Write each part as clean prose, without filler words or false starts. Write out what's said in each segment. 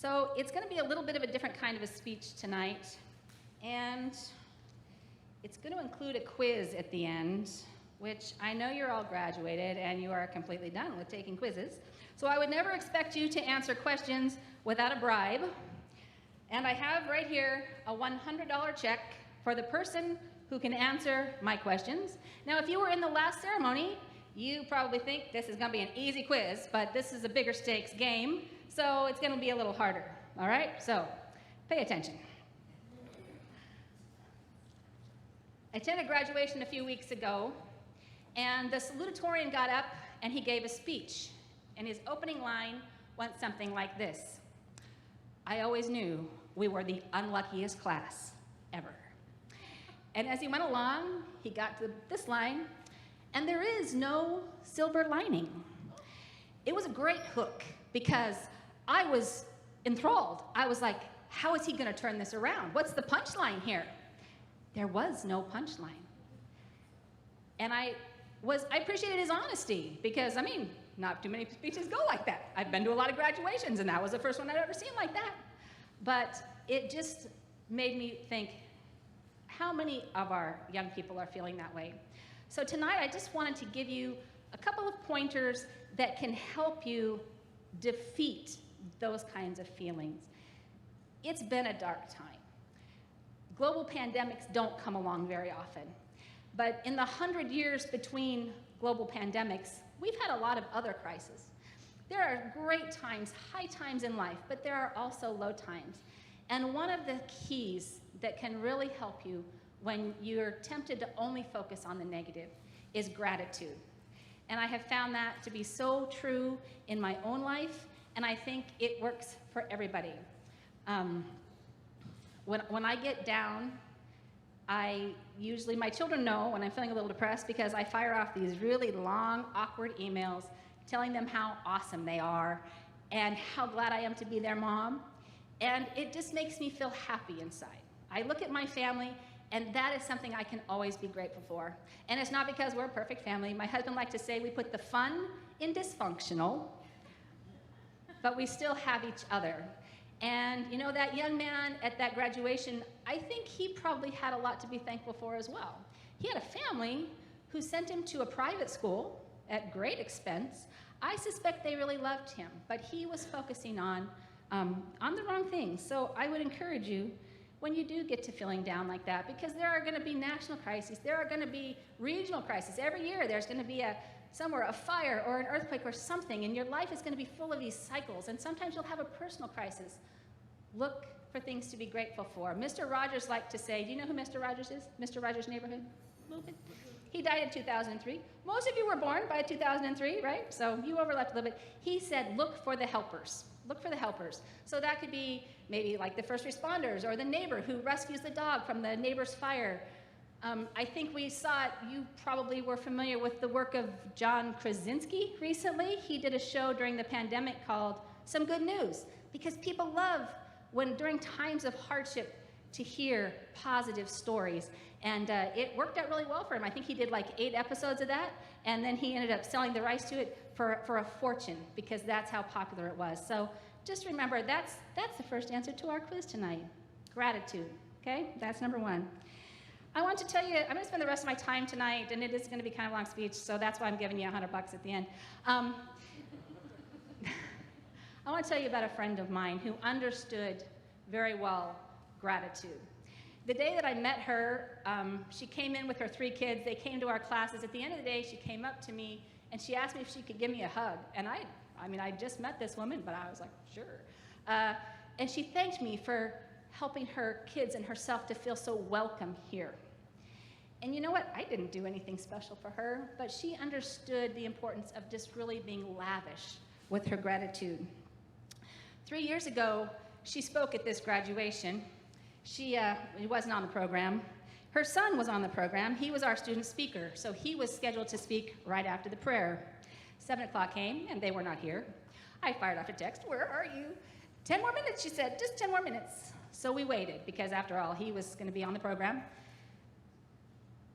So it's going to be a little bit of a different kind of a speech tonight, and it's going to include a quiz at the end, which I know you're all graduated and you are completely done with taking quizzes. So I would never expect you to answer questions without a bribe. And I have right here a $100 check for the person who can answer my questions. Now, if you were in the last ceremony, you probably think this is going to be an easy quiz, but this is a bigger stakes game, so it's going to be a little harder. All right? So pay attention. I attended graduation a few weeks ago, and the salutatorian got up and he gave a speech. And his opening line went something like this: I always knew we were the unluckiest class ever. And as he went along, he got to this line, and there is no silver lining. It was a great hook because I was enthralled. I was like, how is he going to turn this around? What's the punchline here? There was no punchline. And I appreciated his honesty because, I mean, not too many speeches go like that. I've been to a lot of graduations, and that was the first one I'd ever seen like that. But it just made me think, how many of our young people are feeling that way? So tonight, I just wanted to give you a couple of pointers that can help you defeat those kinds of feelings. It's been a dark time. Global pandemics don't come along very often. But in the 100 years between global pandemics, we've had a lot of other crises. There are great times, high times in life, but there are also low times. And one of the keys that can really help you when you're tempted to only focus on the negative is gratitude. And I have found that to be so true in my own life, and I think it works for everybody. When I get down, my children know when I'm feeling a little depressed because I fire off these really long, awkward emails telling them how awesome they are and how glad I am to be their mom. And it just makes me feel happy inside. I look at my family, and that is something I can always be grateful for. And it's not because we're a perfect family. My husband liked to say we put the fun in dysfunctional, but we still have each other. And you know, that young man at that graduation, I think he probably had a lot to be thankful for as well. He had a family who sent him to a private school at great expense. I suspect they really loved him, but he was focusing on the wrong things. So I would encourage you, when you do get to feeling down like that, because there are going to be national crises, there are going to be regional crises. Every year there's going to be somewhere a fire or an earthquake or something, and your life is going to be full of these cycles, and sometimes you'll have a personal crisis. Look for things to be grateful for. Mr. Rogers liked to say, do you know who Mr. Rogers is? Mr. Rogers' Neighborhood? A little bit. He died in 2003. Most of you were born by 2003, right? So you overlapped a little bit. He said, look for the helpers. Look for the helpers. So that could be maybe like the first responders or the neighbor who rescues the dog from the neighbor's fire. I think we saw it, you probably were familiar with the work of John Krasinski recently. He did a show during the pandemic called Some Good News, because people love when during times of hardship to hear positive stories. And it worked out really well for him. I think he did like 8 episodes of that, and then he ended up selling the rights to it for a fortune, because that's how popular it was. So just remember, that's the first answer to our quiz tonight. Gratitude, okay? That's number 1. I want to tell you, I'm going to spend the rest of my time tonight, and it is going to be kind of a long speech, so that's why I'm giving you $100 at the end. I want to tell you about a friend of mine who understood very well gratitude. The day that I met her, she came in with her 3 kids. They came to our classes. At the end of the day, she came up to me, and she asked me if she could give me a hug. And I just met this woman, but I was like, sure. And she thanked me for helping her kids and herself to feel so welcome here. And you know what? I didn't do anything special for her, but she understood the importance of just really being lavish with her gratitude. 3 years ago, she spoke at this graduation. She wasn't on the program. Her son was on the program. He was our student speaker, so he was scheduled to speak right after the prayer. 7 o'clock came, and they were not here. I fired off a text, where are you? 10 more minutes, she said, just 10 more minutes. So we waited, because after all, he was going to be on the program.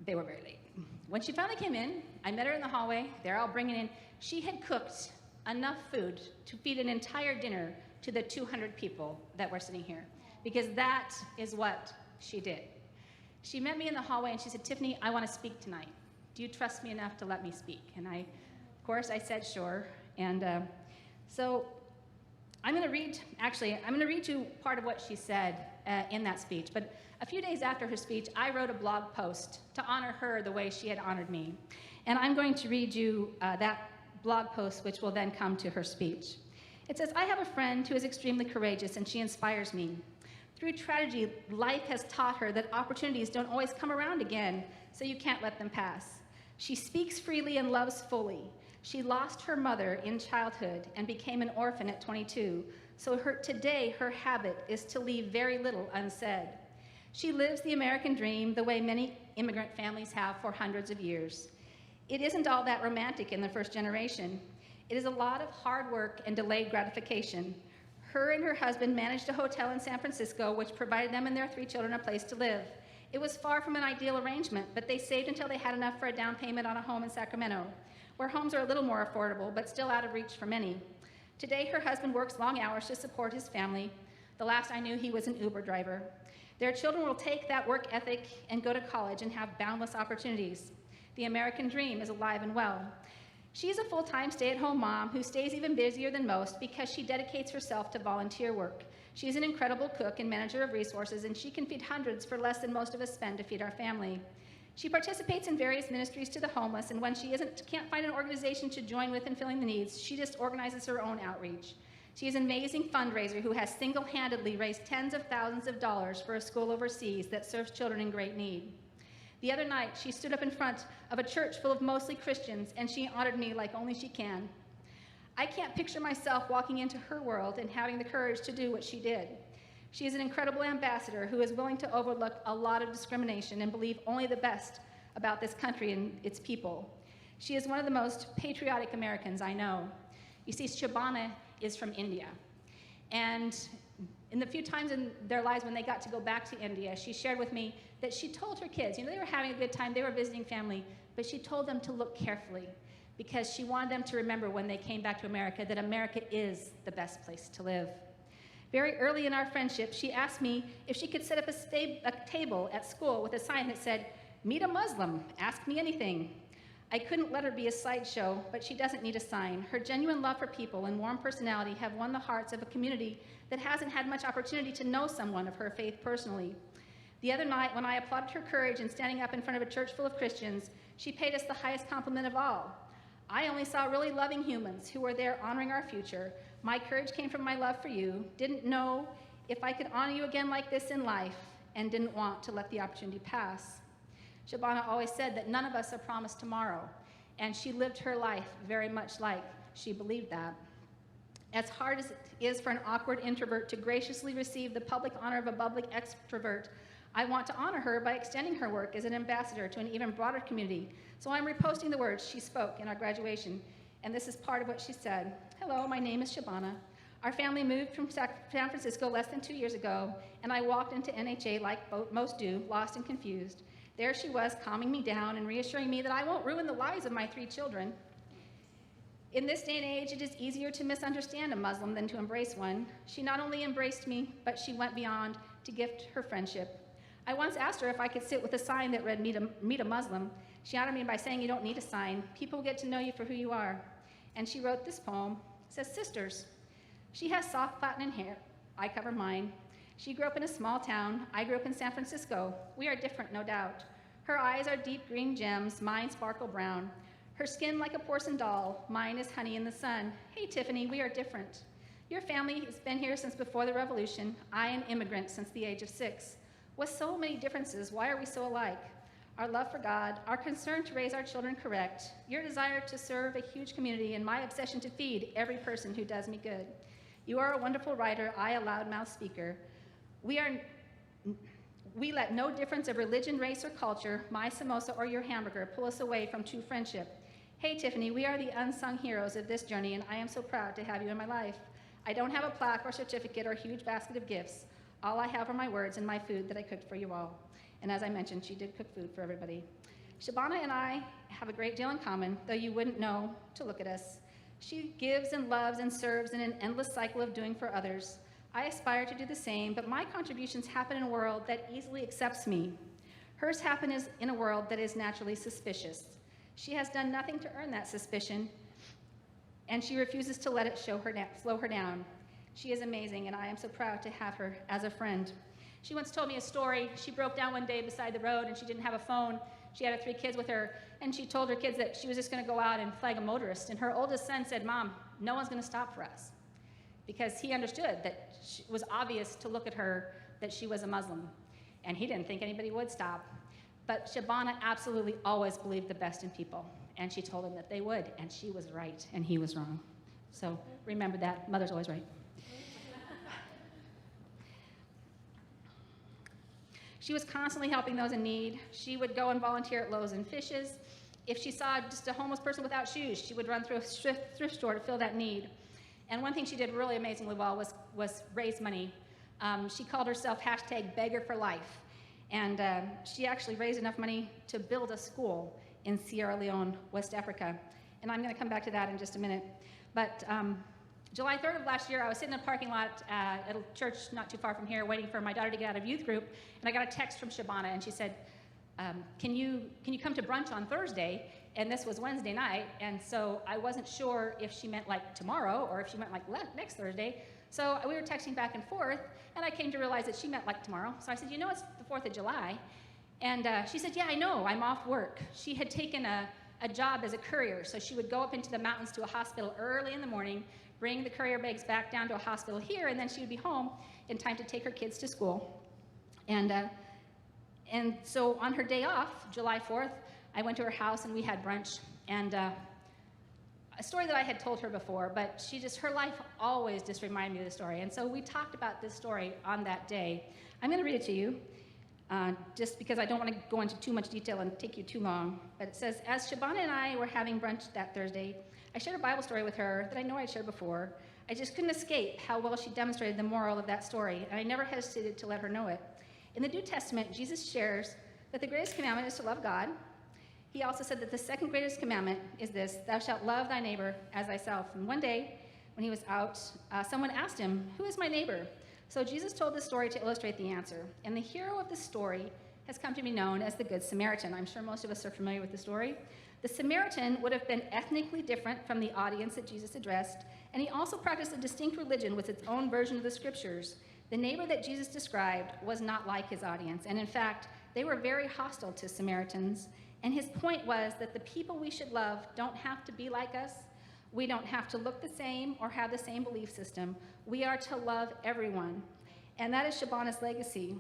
They were very late. When she finally came in, I met her in the hallway. They're all bringing in. She had cooked enough food to feed an entire dinner to the 200 people that were sitting here, because that is what she did. She met me in the hallway and she said, Tiffany, I want to speak tonight. Do you trust me enough to let me speak? And of course, I said sure. And so I'm going to read you part of what she said in that speech. But a few days after her speech, I wrote a blog post to honor her the way she had honored me. And I'm going to read you that blog post, which will then come to her speech. It says, I have a friend who is extremely courageous, and she inspires me. Through tragedy, life has taught her that opportunities don't always come around again, so you can't let them pass. She speaks freely and loves fully. She lost her mother in childhood and became an orphan at 22, so today her habit is to leave very little unsaid. She lives the American dream the way many immigrant families have for hundreds of years. It isn't all that romantic in the first generation. It is a lot of hard work and delayed gratification. Her and her husband managed a hotel in San Francisco, which provided them and their 3 children a place to live. It was far from an ideal arrangement, but they saved until they had enough for a down payment on a home in Sacramento, where homes are a little more affordable, but still out of reach for many. Today, her husband works long hours to support his family. The last I knew, he was an Uber driver. Their children will take that work ethic and go to college and have boundless opportunities. The American dream is alive and well. She is a full-time stay-at-home mom who stays even busier than most because she dedicates herself to volunteer work. She is an incredible cook and manager of resources, and she can feed hundreds for less than most of us spend to feed our family. She participates in various ministries to the homeless, and when she can't find an organization to join with in filling the needs, she just organizes her own outreach. She is an amazing fundraiser who has single-handedly raised tens of thousands of dollars for a school overseas that serves children in great need. The other night, she stood up in front of a church full of mostly Christians, and she honored me like only she can. I can't picture myself walking into her world and having the courage to do what she did. She is an incredible ambassador who is willing to overlook a lot of discrimination and believe only the best about this country and its people. She is one of the most patriotic Americans I know. You see, Shabana is from India. And in the few times in their lives when they got to go back to India, she shared with me that she told her kids, they were having a good time, they were visiting family, but she told them to look carefully because she wanted them to remember when they came back to America that America is the best place to live. Very early in our friendship, she asked me if she could set up a table at school with a sign that said, "Meet a Muslim, ask me anything." I couldn't let her be a sideshow, but she doesn't need a sign. Her genuine love for people and warm personality have won the hearts of a community that hasn't had much opportunity to know someone of her faith personally. The other night, when I applauded her courage in standing up in front of a church full of Christians, she paid us the highest compliment of all. I only saw really loving humans who were there honoring our future. My courage came from my love for you, didn't know if I could honor you again like this in life, and didn't want to let the opportunity pass. Shabana always said that none of us are promised tomorrow, and she lived her life very much like she believed that. As hard as it is for an awkward introvert to graciously receive the public honor of a public extrovert, I want to honor her by extending her work as an ambassador to an even broader community. So I'm reposting the words she spoke in our graduation, and this is part of what she said. Hello, my name is Shabana. Our family moved from San Francisco less than 2 years ago, and I walked into NHA like most do, lost and confused. There she was, calming me down and reassuring me that I won't ruin the lives of my 3 children. In this day and age, it is easier to misunderstand a Muslim than to embrace one. She not only embraced me, but she went beyond to gift her friendship. I once asked her if I could sit with a sign that read, meet a Muslim. She honored me by saying, you don't need a sign. People get to know you for who you are. And she wrote this poem. It says, Sisters. She has soft platinum hair. I cover mine. She grew up in a small town. I grew up in San Francisco. We are different, no doubt. Her eyes are deep green gems. Mine sparkle brown. Her skin like a porcelain doll. Mine is honey in the sun. Hey, Tiffany, we are different. Your family has been here since before the revolution. I an immigrant since the age of 6. With so many differences, why are we so alike? Our love for God, our concern to raise our children correct, your desire to serve a huge community, and my obsession to feed every person who does me good. You are a wonderful writer, I a loudmouth speaker. We let no difference of religion, race, or culture, my samosa or your hamburger, pull us away from true friendship. Hey, Tiffany, we are the unsung heroes of this journey, and I am so proud to have you in my life. I don't have a plaque or certificate or huge basket of gifts. All I have are my words and my food that I cooked for you all. And as I mentioned, she did cook food for everybody. Shabana and I have a great deal in common, though you wouldn't know to look at us. She gives and loves and serves in an endless cycle of doing for others. I aspire to do the same, but my contributions happen in a world that easily accepts me. Hers happen in a world that is naturally suspicious. She has done nothing to earn that suspicion, and she refuses to let it slow her down. She is amazing, and I am so proud to have her as a friend. She once told me a story. She broke down one day beside the road, and she didn't have a phone. She had 3 kids with her, and she told her kids that she was just going to go out and flag a motorist. And her oldest son said, "Mom, no one's going to stop for us," because he understood that it was obvious to look at her that she was a Muslim, and he didn't think anybody would stop. But Shabana absolutely always believed the best in people, and she told him that they would, and she was right, and he was wrong. So remember that. Mother's always right. She was constantly helping those in need. She would go and volunteer at Loaves and Fishes. If she saw just a homeless person without shoes, she would run through a thrift store to fill that need. And one thing she did really amazingly well was raise money. She called herself #beggar4life. And she actually raised enough money to build a school in Sierra Leone, West Africa. And I'm going to come back to that in just a minute. But July 3rd of last year, I was sitting in a parking lot at a church not too far from here, waiting for my daughter to get out of youth group, and I got a text from Shabana, and she said, can you come to brunch on Thursday? And this was Wednesday night, and so I wasn't sure if she meant like tomorrow or if she meant like next Thursday. So we were texting back and forth, and I came to realize that she meant like tomorrow. So I said, it's the 4th of July. And she said, yeah, I know, I'm off work. She had taken a job as a courier, so she would go up into the mountains to a hospital early in the morning, bring the courier bags back down to a hospital here, and then she would be home in time to take her kids to school. And so on her day off, July 4th, I went to her house and we had brunch. And a story that I had told her before, but her life always just reminded me of the story. And so we talked about this story on that day. I'm going to read it to you, just because I don't want to go into too much detail and take you too long. But it says, as Shabana and I were having brunch that Thursday, I shared a Bible story with her that I know I'd shared before. I just couldn't escape how well she demonstrated the moral of that story, and I never hesitated to let her know it. In the New Testament, Jesus shares that the greatest commandment is to love God. He also said that the second greatest commandment is this: thou shalt love thy neighbor as thyself. And one day, when he was out, someone asked him, who is my neighbor? So Jesus told this story to illustrate the answer. And the hero of the story has come to be known as the Good Samaritan. I'm sure most of us are familiar with the story. The Samaritan would have been ethnically different from the audience that Jesus addressed, and he also practiced a distinct religion with its own version of the scriptures. The neighbor that Jesus described was not like his audience, and in fact, they were very hostile to Samaritans. And his point was that the people we should love don't have to be like us. We don't have to look the same or have the same belief system. We are to love everyone. And that is Shabana's legacy.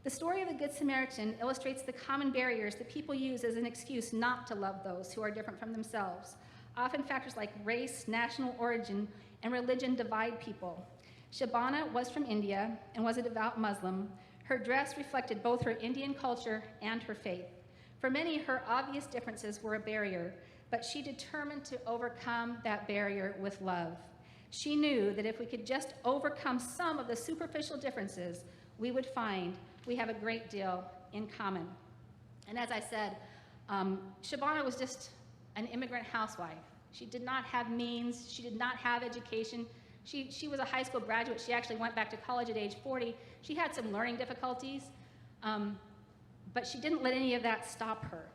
The story of the Good Samaritan illustrates the common barriers that people use as an excuse not to love those who are different from themselves. Often factors like race, national origin, and religion divide people. Shabana was from India and was a devout Muslim. Her dress reflected both her Indian culture and her faith. For many, her obvious differences were a barrier, but she determined to overcome that barrier with love. She knew that if we could just overcome some of the superficial differences, we would find we have a great deal in common. And as I said, Shabana was just an immigrant housewife. She did not have means. She did not have education. She was a high school graduate. She actually went back to college at age 40. She had some learning difficulties, but she didn't let any of that stop her.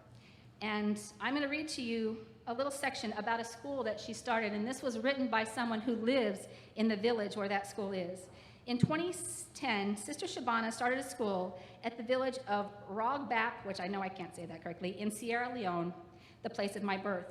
And I'm going to read to you a little section about a school that she started, and this was written by someone who lives in the village where that school is. In 2010, Sister Shabana started a school at the village of Rogbap, which I know I can't say that correctly, in Sierra Leone, the place of my birth.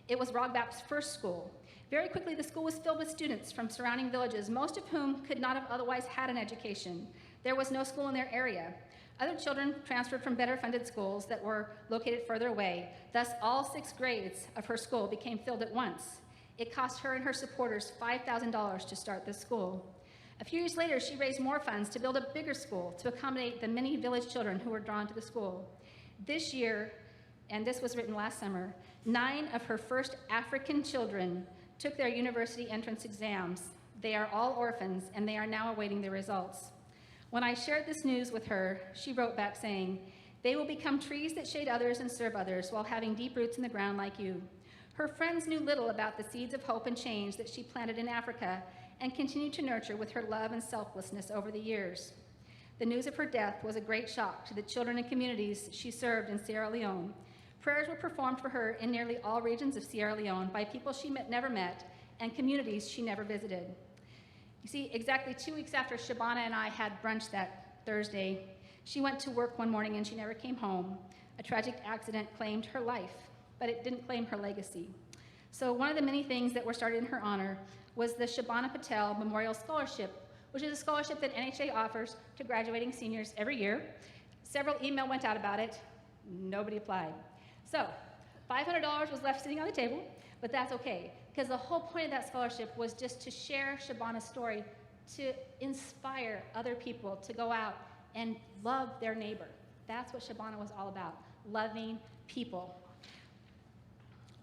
It was Rogbap's first school. Very quickly, the school was filled with students from surrounding villages, most of whom could not have otherwise had an education. There was no school in their area. Other children transferred from better-funded schools that were located further away. Thus, all 6 grades of her school became filled at once. It cost her and her supporters $5,000 to start this school. A few years later, she raised more funds to build a bigger school to accommodate the many village children who were drawn to the school. This year, and this was written last summer, 9 of her first African children took their university entrance exams. They are all orphans, and they are now awaiting their results. When I shared this news with her, she wrote back saying, "They will become trees that shade others and serve others while having deep roots in the ground like you. Her friends knew little about the seeds of hope and change that she planted in Africa and continued to nurture with her love and selflessness over the years. The news of her death was a great shock to the children and communities she served in Sierra Leone. Prayers were performed for her in nearly all regions of Sierra Leone by people she never met and communities she never visited. You see, exactly 2 weeks after Shabana and I had brunch that Thursday, she went to work one morning and she never came home. A tragic accident claimed her life, but it didn't claim her legacy. So one of the many things that were started in her honor was the Shabana Patel Memorial Scholarship, which is a scholarship that NHA offers to graduating seniors every year. Several emails went out about it. Nobody applied. So $500 was left sitting on the table, but that's okay, because the whole point of that scholarship was just to share Shabana's story, to inspire other people to go out and love their neighbor. That's what Shabana was all about, loving people.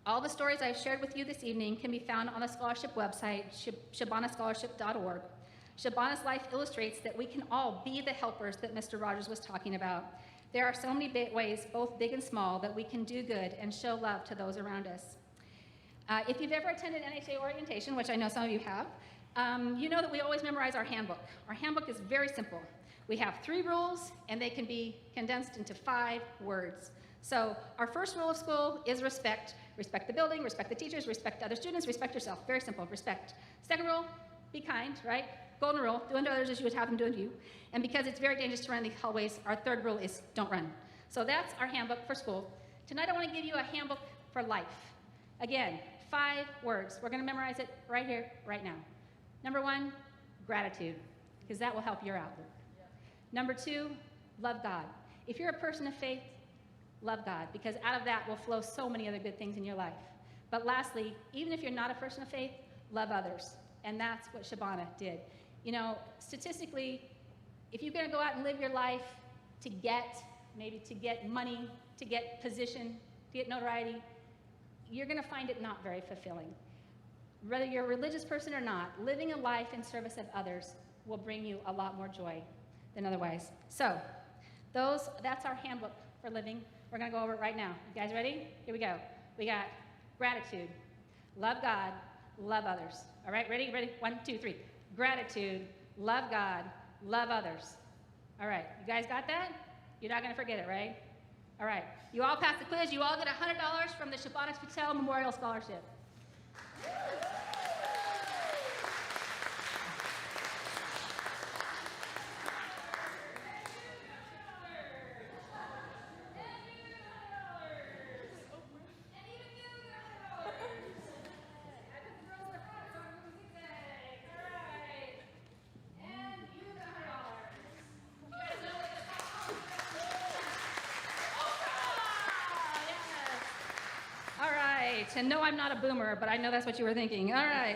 All the stories I've shared with you this evening can be found on the scholarship website, shabanascholarship.org. Shabana's life illustrates that we can all be the helpers that Mr. Rogers was talking about. There are so many ways, both big and small, that we can do good and show love to those around us. If you've ever attended NHA orientation, which I know some of you have, you know that we always memorize our handbook. Our handbook is very simple. We have 3 rules, and they can be condensed into 5 words. So our first rule of school is respect. Respect the building, respect the teachers, respect other students, respect yourself. Very simple, respect. Second rule, be kind, right? Golden rule, do unto others as you would have them do unto you. And because it's very dangerous to run in the hallways, our third rule is don't run. So that's our handbook for school. Tonight I want to give you a handbook for life. Again, 5 words. We're going to memorize it right here, right now. Number 1, gratitude, because that will help your outlook. Number 2, love God. If you're a person of faith, love God, because out of that will flow so many other good things in your life. But lastly, even if you're not a person of faith, love others. And that's what Shabana did. You know, statistically, if you're going to go out and live your life to get money, to get position, to get notoriety, you're going to find it not very fulfilling. Whether you're a religious person or not, living a life in service of others will bring you a lot more joy than otherwise. So, that's our handbook for living. We're going to go over it right now. You guys ready? Here we go. We got gratitude, love God, love others. All right, ready? Ready? 1, 2, 3. Gratitude, love God, love others. All right, you guys got that? You're not going to forget it, right? All right, you all passed the quiz. You all get $100 from the Shabana Patel Memorial Scholarship. And no, I'm not a boomer, but I know that's what you were thinking. All right.